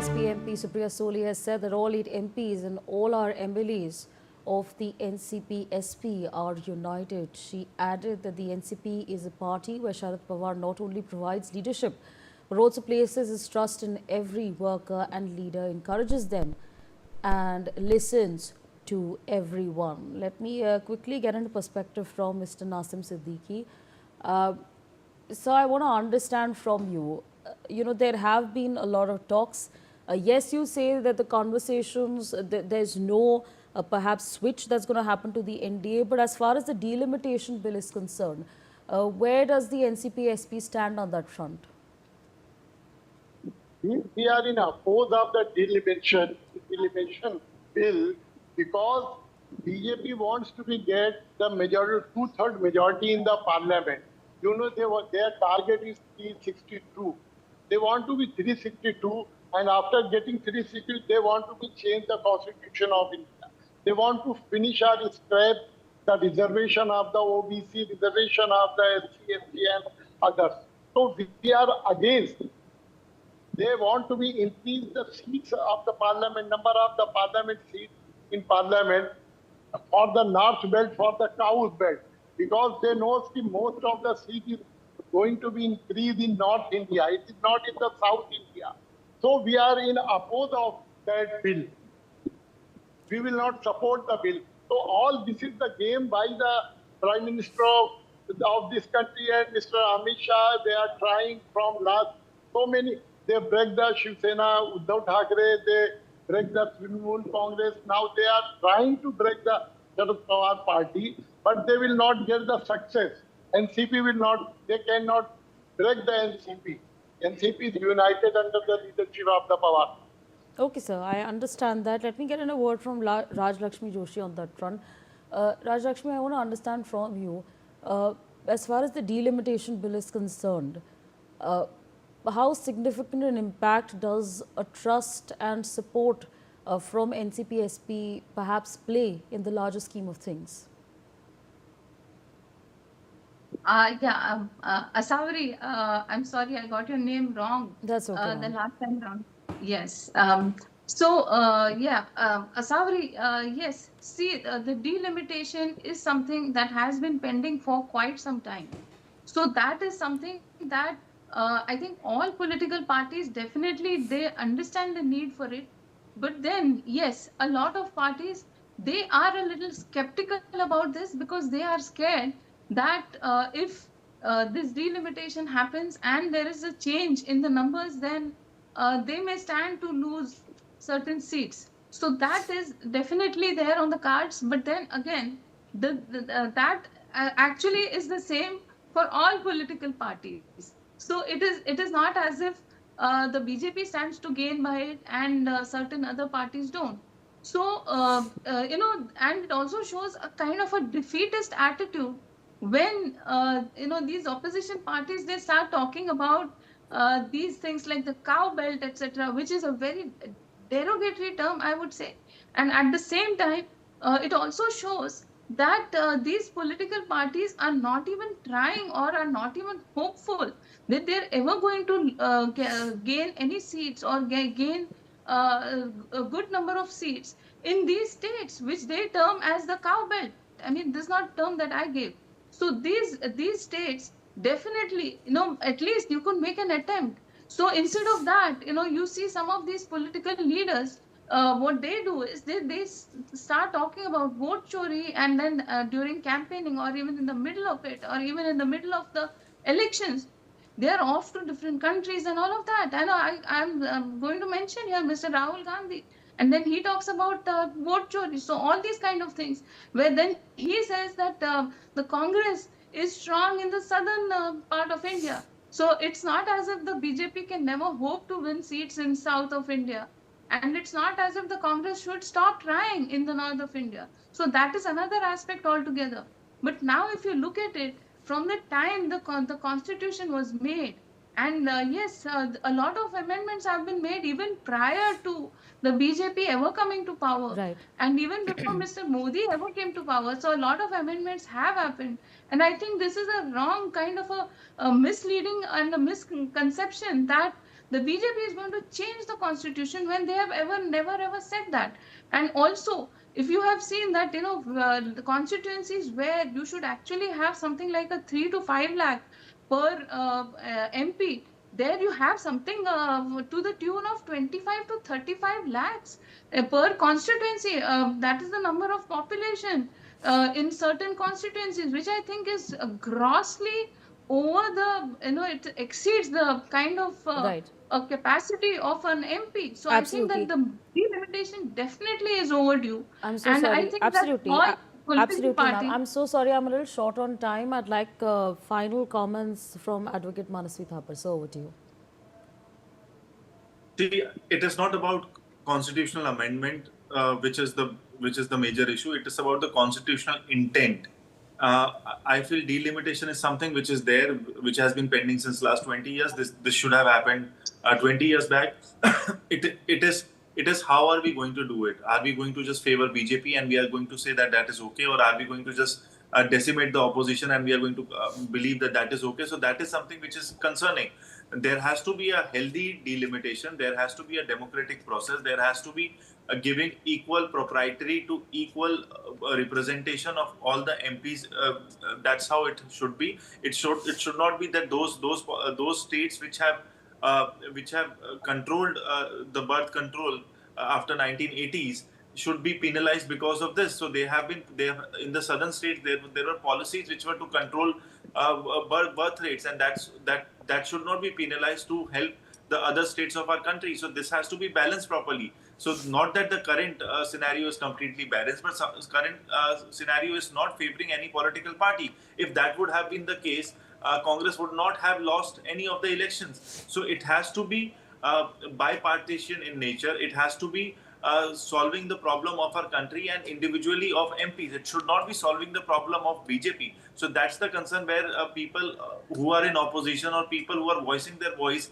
BSP MP Supriya Soli has said that all 8 MPs and all our MLAs of the NCP SP are united. She added that the NCP is a party where Sharad Pawar not only provides leadership but also places his trust in every worker and leader, encourages them and listens to everyone. Let me quickly get into perspective from Mr. Nasim Siddiqui. Uh, so I want to understand from you, there have been a lot of talks. Yes, you say that the conversations, there's no perhaps switch that's going to happen to the NDA, but as far as the delimitation bill is concerned, where does the NCP SP stand on that front? We are in oppose of the delimitation bill because BJP wants to get the majority, 2/3 majority in the parliament. Their target is 362. They want to be 362, and after getting 360, they want to change the constitution of India. They want to finish or scrap the reservation of the OBC, reservation of the SC, ST, and others. So we are against. They want to increase the seats of the parliament, number of the parliament seats in parliament for the north belt, for the south belt, because they know most of the seat is going to be increased in North India. It is not in the South India. So we are in oppose of that bill. We will not support the bill. So all this is the game by the Prime Minister of this country and Mr. Amit Shah. They are trying from last so many. They break the Shiv Sena, Uddhav Thackeray, they break the Trinamool Congress. Now they are trying to break the Sharad Pawar party, but they will not get the success. NCP will not, they cannot break the NCP. NCP is united under the leadership of the Pawar. Okay, sir, I understand that. Let me get in a word from Raj Lakshmi Joshi on that front. Raj Lakshmi, I want to understand from you, as far as the delimitation bill is concerned, how significant an impact does a trust and support from NCP SP perhaps play in the larger scheme of things? Asawari, I'm sorry, I got your name wrong. That's okay. The last time round. Yes. Asawari, yes. See, the delimitation is something that has been pending for quite some time. So that is something that I think all political parties definitely they understand the need for it. But then, yes, a lot of parties, they are a little skeptical about this because they are scared that if this delimitation happens and there is a change in the numbers, then they may stand to lose certain seats. So that is definitely there on the cards. But then again, that actually is the same for all political parties. So it is not as if the BJP stands to gain by it and certain other parties don't. So, and it also shows a kind of a defeatist attitude when, these opposition parties, they start talking about these things like the cow belt, etc., which is a very derogatory term, I would say. And at the same time, it also shows that these political parties are not even trying or are not even hopeful that they're ever going to gain any seats or gain a good number of seats in these states, which they term as the cow belt. I mean, this is not term that I gave. So these states definitely, at least you could make an attempt. So instead of that, you see some of these political leaders, what they do is they start talking about vote chori, and then during campaigning or even in the middle of it or even in the middle of the elections, they are off to different countries and all of that. I know I'm going to mention here Mr. Rahul Gandhi, and then he talks about vote chori. So all these kind of things, where then he says that the Congress is strong in the southern part of India. So it's not as if the BJP can never hope to win seats in south of India. And it's not as if the Congress should stop trying in the north of India. So that is another aspect altogether. But now if you look at it, from the time the constitution was made, and yes, a lot of amendments have been made even prior to the BJP ever coming to power. Right. And even before Mr. Modi ever came to power. So a lot of amendments have happened. And I think this is a wrong kind of a misleading and a misconception that the BJP is going to change the constitution when they have never ever said that. And also, if you have seen that, the constituencies where you should actually have something like a 3 to 5 lakh per MP, there you have something to the tune of 25 to 35 lakhs per constituency. That is the number of population in certain constituencies, which I think is grossly over it exceeds the kind of Right. a capacity of an MP. So I think that Absolutely. the delimitation definitely is overdue. I'm so And I sorry. think that Absolutely. all political Absolutely, ma'am. parties. I'm so sorry. I'm a little short on time. I'd like final comments from Advocate Manasvi Thapar. So over to you. See, it is not about constitutional amendment, which is the major issue. It is about the constitutional intent. I feel delimitation is something which is there, which has been pending since last 20 years. This should have happened 20 years back. it is how are we going to do it? Are we going to just favor BJP and we are going to say that that is okay, or are we going to just decimate the opposition and we are going to believe that that is okay? So that is something which is concerning. There has to be a healthy delimitation. There has to be a democratic process. There has to be giving equal proprietary to equal representation of all the MPs. That's how it should be. It should not be that those states which have controlled the birth control after 1980s should be penalized because of this. So they have in the southern states there were policies which were to control birth rates, and that should not be penalized to help the other states of our country. So this has to be balanced properly. So not that the current scenario is completely balanced, but current scenario is not favoring any political party. If that would have been the case, Congress would not have lost any of the elections. So it has to be bipartisan in nature. It has to be solving the problem of our country and individually of MPs. It should not be solving the problem of BJP. So that's the concern where people who are in opposition or people who are voicing their voice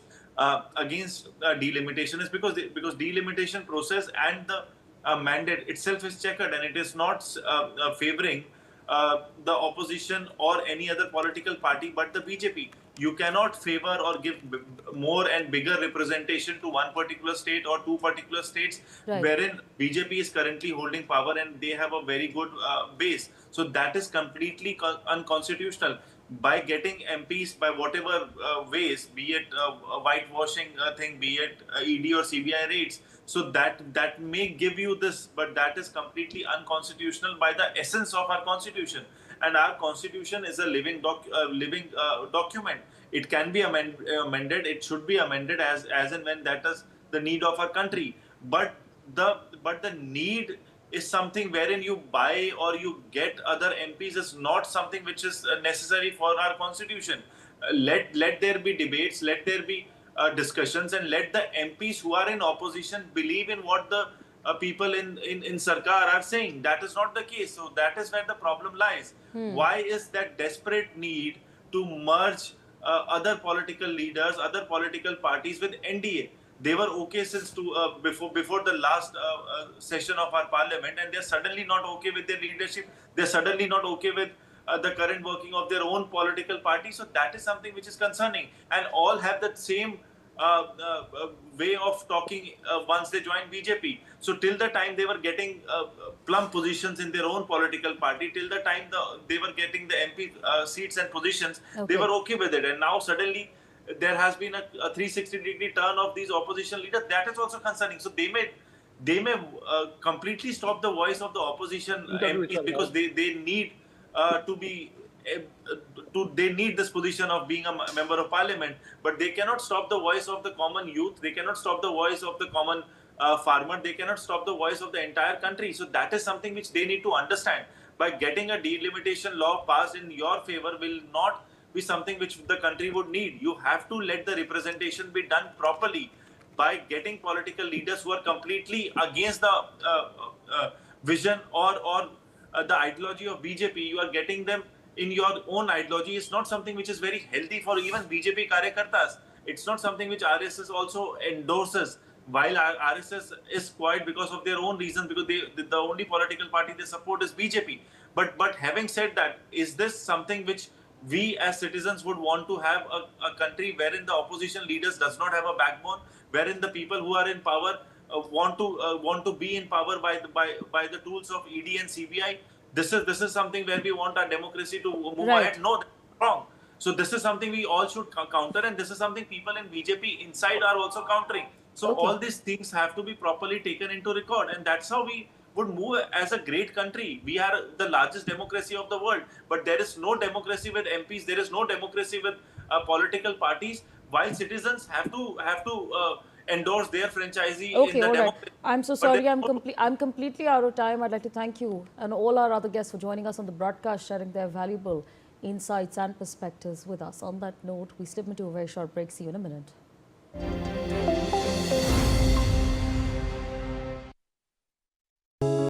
against delimitation is because delimitation process and the mandate itself is checkered, and it is not favoring the opposition or any other political party but the BJP. You cannot favor or give more and bigger representation to one particular state or two particular states, Right. wherein BJP is currently holding power and they have a very good base. So that is completely unconstitutional. By getting MPs by whatever ways, be it a whitewashing thing, be it ED or CBI raids, so that may give you this, but that is completely unconstitutional by the essence of our constitution. And our constitution is a living document. It can be amended. It should be amended as and when that is the need of our country. But the need is something wherein you buy or you get other MPs is not something which is necessary for our constitution. Let there be debates. Let there be discussions, and let the MPs who are in opposition believe in what the people in Sarkar are saying. That is not the case. So that is where the problem lies. Why is that desperate need to merge other political leaders, other political parties with NDA? They were okay since before the last session of our parliament, and they're suddenly not okay with their leadership. They're suddenly not okay with the current working of their own political party. So that is something which is concerning. And all have that same way of talking once they joined BJP. So till the time they were getting plum positions in their own political party, till the time they were getting the MP seats and positions, Okay. they were okay with it. And now suddenly there has been a 360-degree turn of these opposition leaders. That is also concerning. So they may completely stop the voice of the opposition MPs because they need to be they need this position of being a member of parliament, but they cannot stop the voice of the common youth. They cannot stop the voice of the common farmer. They cannot stop the voice of the entire country. So that is something which they need to understand. By getting a delimitation law passed in your favor will not be something which the country would need. You have to let the representation be done properly by getting political leaders who are completely against the vision or the ideology of BJP. You are getting them in your own ideology. Is not something which is very healthy for even BJP karyakartas. It's not something which RSS also endorses. While RSS is quiet because of their own reasons, because the only political party they support is BJP. But having said that, is this something which we as citizens would want to have a country wherein the opposition leaders does not have a backbone, wherein the people who are in power want to be in power by the tools of ED and CBI. This is something where we want our democracy to move Right. ahead. No, that's wrong. So this is something we all should counter, and this is something people in BJP inside are also countering. So Okay. all these things have to be properly taken into record, and that's how we would move as a great country. We are the largest democracy of the world, but there is no democracy with MPs. There is no democracy with political parties. While citizens have to endorse their franchisee in Okay, the all right. democracy, I'm so but sorry. there is no I'm completely out of time. I'd like to thank you and all our other guests for joining us on the broadcast, sharing their valuable insights and perspectives with us. On that note, we slip into a very short break. See you in a minute.